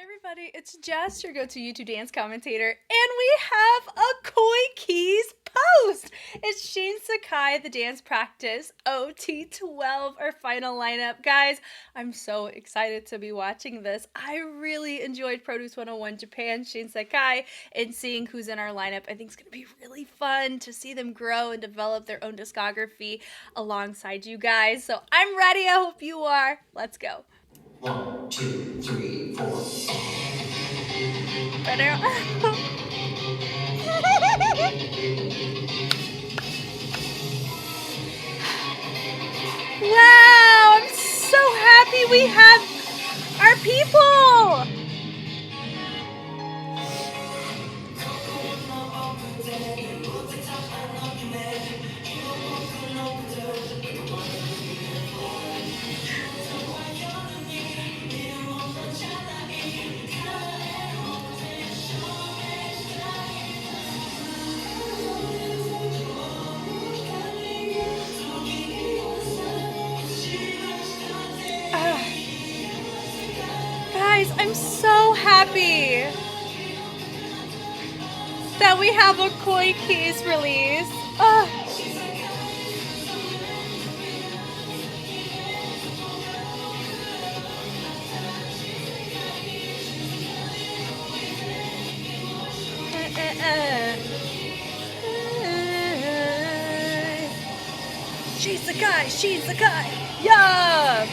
Hi everybody, it's Jess, your go-to YouTube dance commentator, and we have a KO1KEYZ post! It's SHINSEKAI, the dance practice, OT12, our final lineup. Guys, I'm so excited to be watching this. I really enjoyed Produce 101 Japan, SHINSEKAI, and seeing who's in our lineup. I think it's going to be really fun to see them grow and develop their own discography alongside you guys. So I'm ready, I hope you are. Let's go. 1, 2, 3, 4. Wow, I'm so happy we have our people! Guys, I'm so happy that we have a KO1KEYZ release. SHINSEKAI, SHINSEKAI, yeah!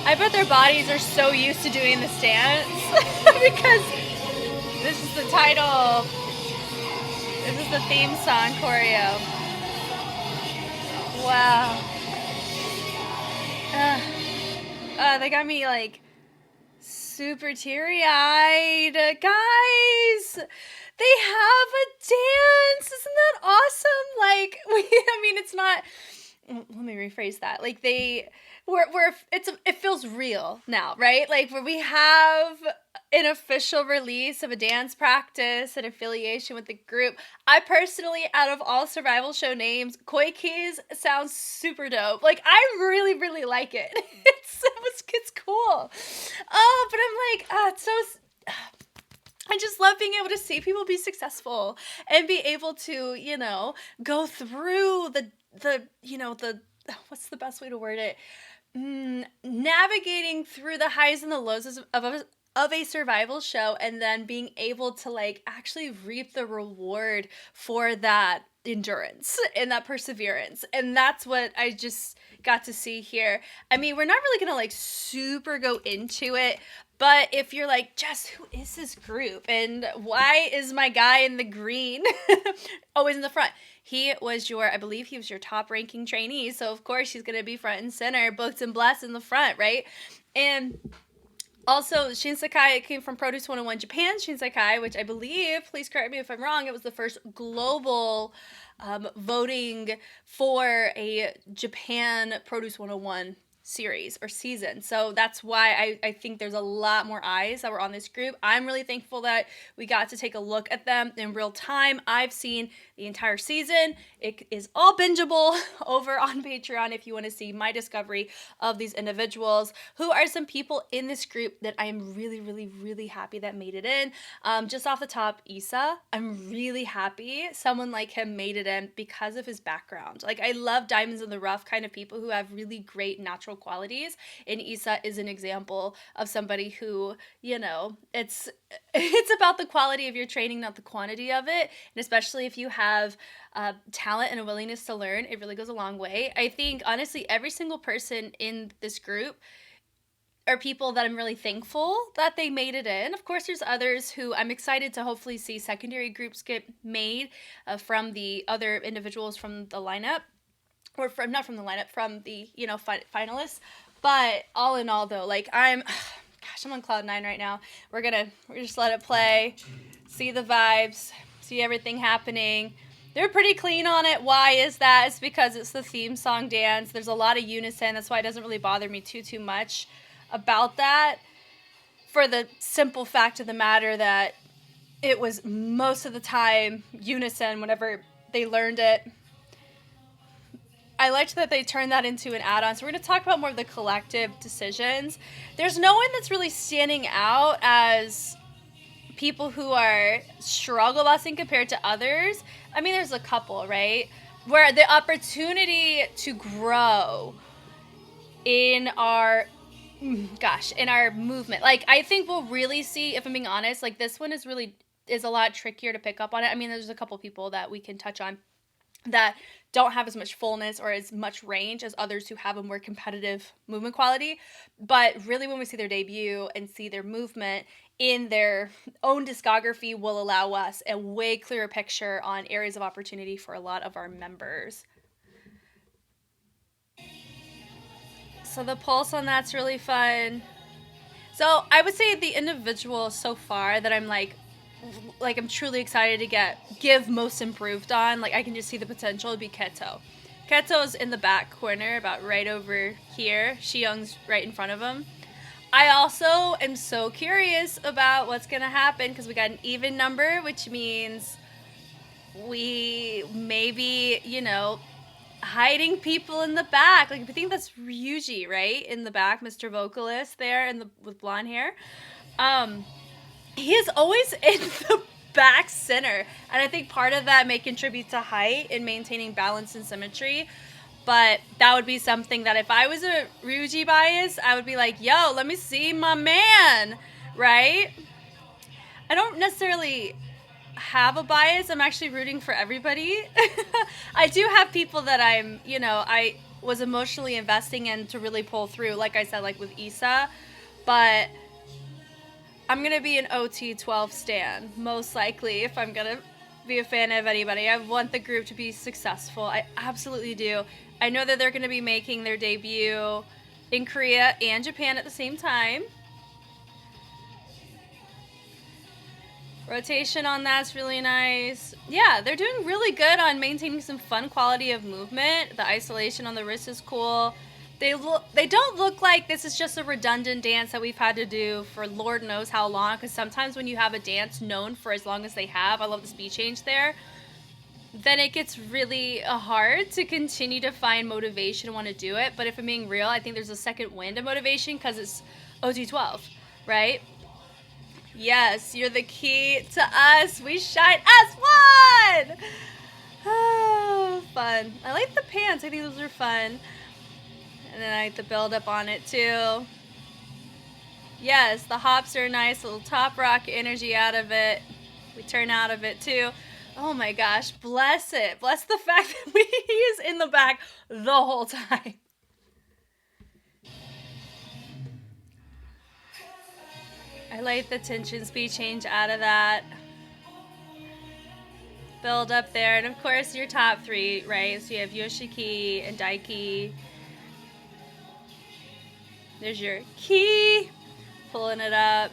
I bet their bodies are so used to doing this dance because this is the title. This is the theme song choreo. Wow. They got me like super teary-eyed. Guys, they have a dance. Isn't that awesome? Like, I mean, it's not let me rephrase that. Like it feels real now, right? Like where we have an official release of a dance practice and affiliation with the group. I personally, out of all survival show names, KO1KEYZ sounds super dope. Like I really, really like it. It's cool. Oh, but I'm like, it's so. I just love being able to see people be successful and be able to, you know, go through the what's the best way to word it? Navigating through the highs and the lows of a survival show, and then being able to like actually reap the reward for that endurance and that perseverance. And that's what I just got to see here. I mean, we're not really gonna like super go into it, but if you're like, Jess, who is this group? And why is my guy in the green always in the front? I believe he was your top ranking trainee. So of course he's going to be front and center, booked and blessed in the front, right? And also, SHINSEKAI came from Produce 101 Japan, SHINSEKAI, which I believe, please correct me if I'm wrong, it was the first global voting for a Japan Produce 101 series or season. So that's why I think there's a lot more eyes that were on this group. I'm really thankful that we got to take a look at them in real time. I've seen the entire season. It is all bingeable over on Patreon if you want to see my discovery of these individuals, who are some people in this group that I am really, really, really happy that made it in. Just off the top, Issa, I'm really happy someone like him made it in because of his background. Like, I love diamonds in the rough kind of people who have really great natural qualities, and Issa is an example of somebody who, you know, it's about the quality of your training, not the quantity of it. And especially if you have talent and a willingness to learn, it really goes a long way. I think, honestly, every single person in this group are people that I'm really thankful that they made it in. Of course, there's others who I'm excited to hopefully see secondary groups get made from the other individuals from the lineup, or from, not from the lineup, from the, you know, finalists. But all in all, though, like, I'm on cloud 9 right now. We're just let it play, see the vibes, see everything happening. They're pretty clean on it. Why is that? It's because it's the theme song dance. There's a lot of unison. That's why it doesn't really bother me too much about that, for the simple fact of the matter that it was most of the time unison whenever they learned it. I liked that they turned that into an add-on. So we're going to talk about more of the collective decisions. There's no one that's really standing out as people who are struggle busing compared to others. I mean, there's a couple, right? Where the opportunity to grow in our movement. Like, I think we'll really see, if I'm being honest, like, this one is a lot trickier to pick up on it. I mean, there's a couple people that we can touch on that don't have as much fullness or as much range as others who have a more competitive movement quality. But really, when we see their debut and see their movement in their own discography, will allow us a way clearer picture on areas of opportunity for a lot of our members. So the pulse on that's really fun. So I would say the individual so far that I'm like I'm truly excited to give most improved on, like I can just see the potential, would be Keto. Keto's in the back corner, about right over here. Xiyoung's right in front of him. I also am so curious about what's going to happen, because we got an even number, which means we may be, you know, hiding people in the back. Like, I think that's Ryuji, right? In the back, Mr. Vocalist there with blonde hair. He is always in the back center, and I think part of that may contribute to height and maintaining balance and symmetry. But that would be something that if I was a Ryuji bias, I would be like, yo, let me see my man, right? I don't necessarily have a bias. I'm actually rooting for everybody. I do have people that I was emotionally investing in to really pull through, like I said, like with Issa. But I'm going to be an OT12 stan, most likely, if I'm going to be a fan of anybody. I want the group to be successful. I absolutely do. I know that they're going to be making their debut in Korea and Japan at the same time. Rotation on that's really nice. Yeah, they're doing really good on maintaining some fun quality of movement. The isolation on the wrist is cool. They don't look like this is just a redundant dance that we've had to do for Lord knows how long, because sometimes when you have a dance known for as long as they have, I love the speed change there, then it gets really hard to continue to find motivation and want to do it. But if I'm being real, I think there's a second wind of motivation because it's OT12, right? Yes, you're the key to us. We shine as one! Oh, fun. I like the pants. I think those are fun. And then I like the build up on it too. Yes, the hops are nice. A little top rock energy out of it. We turn out of it too. Oh my gosh, bless it. Bless the fact that he is in the back the whole time. I like the tension speed change out of that. Build up there. And of course your top three, right? So you have Yoshiki and Daiki. There's your key. Pulling it up.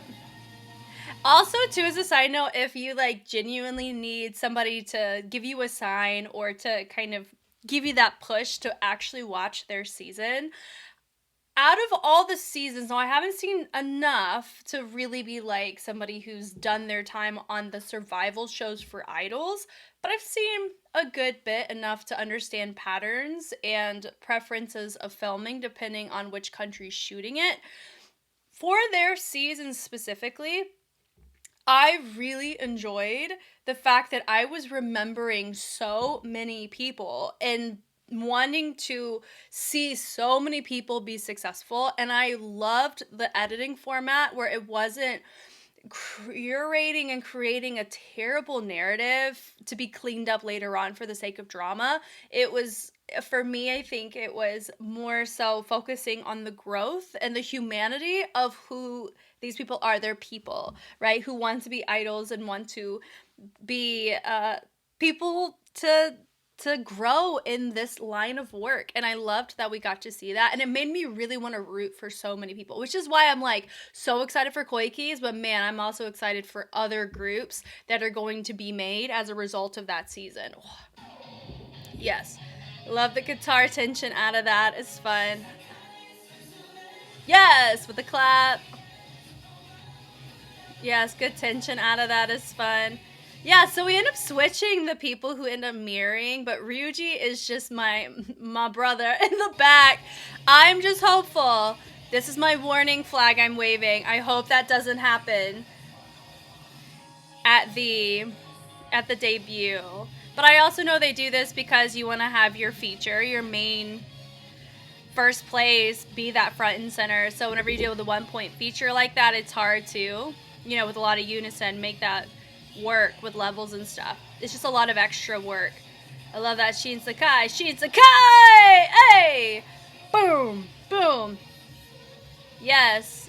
Also, too, as a side note, if you like genuinely need somebody to give you a sign or to kind of give you that push to actually watch their season, out of all the seasons, now I haven't seen enough to really be like somebody who's done their time on the survival shows for idols, but I've seen a good bit, enough to understand patterns and preferences of filming depending on which country's shooting it. For their season specifically, I really enjoyed the fact that I was remembering so many people and wanting to see so many people be successful. And I loved the editing format where it wasn't curating and creating a terrible narrative to be cleaned up later on for the sake of drama. It was, for me, I think it was more so focusing on the growth and the humanity of who these people are. They're people, right? Who want to be idols and want to be people to grow in this line of work. And I loved that we got to see that. And it made me really want to root for so many people, which is why I'm like so excited for KO1KEYZ. But man, I'm also excited for other groups that are going to be made as a result of that season. Oh. Yes. Love the guitar tension out of that. It's fun. Yes, with the clap. Yes, good tension out of that is fun. Yeah, so we end up switching the people who end up mirroring, but Ryuji is just my brother in the back. I'm just hopeful. This is my warning flag I'm waving. I hope that doesn't happen at the debut. But I also know they do this because you want to have your feature, your main first place, be that front and center. So whenever you deal with a 1 point feature like that, it's hard to, you know, with a lot of unison, make that work with levels and stuff. It's just a lot of extra work. I love that SHINSEKAI. SHINSEKAI! Hey! Boom! Boom! Yes.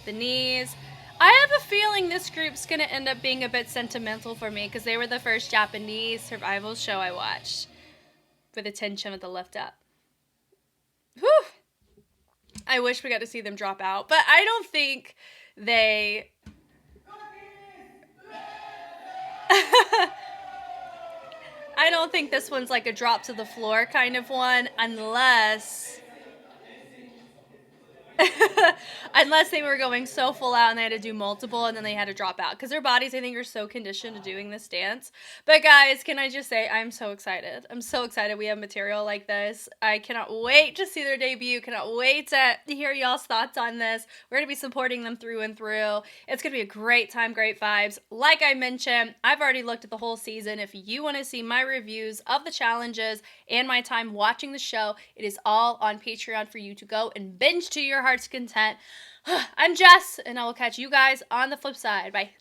The knees. I have a feeling this group's gonna end up being a bit sentimental for me because they were the first Japanese survival show I watched for the tension with the lift up. Whew! I wish we got to see them drop out, but I don't think they... I don't think this one's like a drop to the floor kind of one, unless unless they were going so full out and they had to do multiple and then they had to drop out because their bodies, I think, are so conditioned to doing this dance. But guys, can I just say I'm so excited. I'm so excited we have material like this. I cannot wait to see their debut. Cannot wait to hear y'all's thoughts on this. We're going to be supporting them through and through. It's going to be a great time, great vibes. Like I mentioned, I've already looked at the whole season. If you want to see my reviews of the challenges and my time watching the show, it is all on Patreon for you to go and binge to your heart's content. I'm Jess, and I will catch you guys on the flip side. Bye.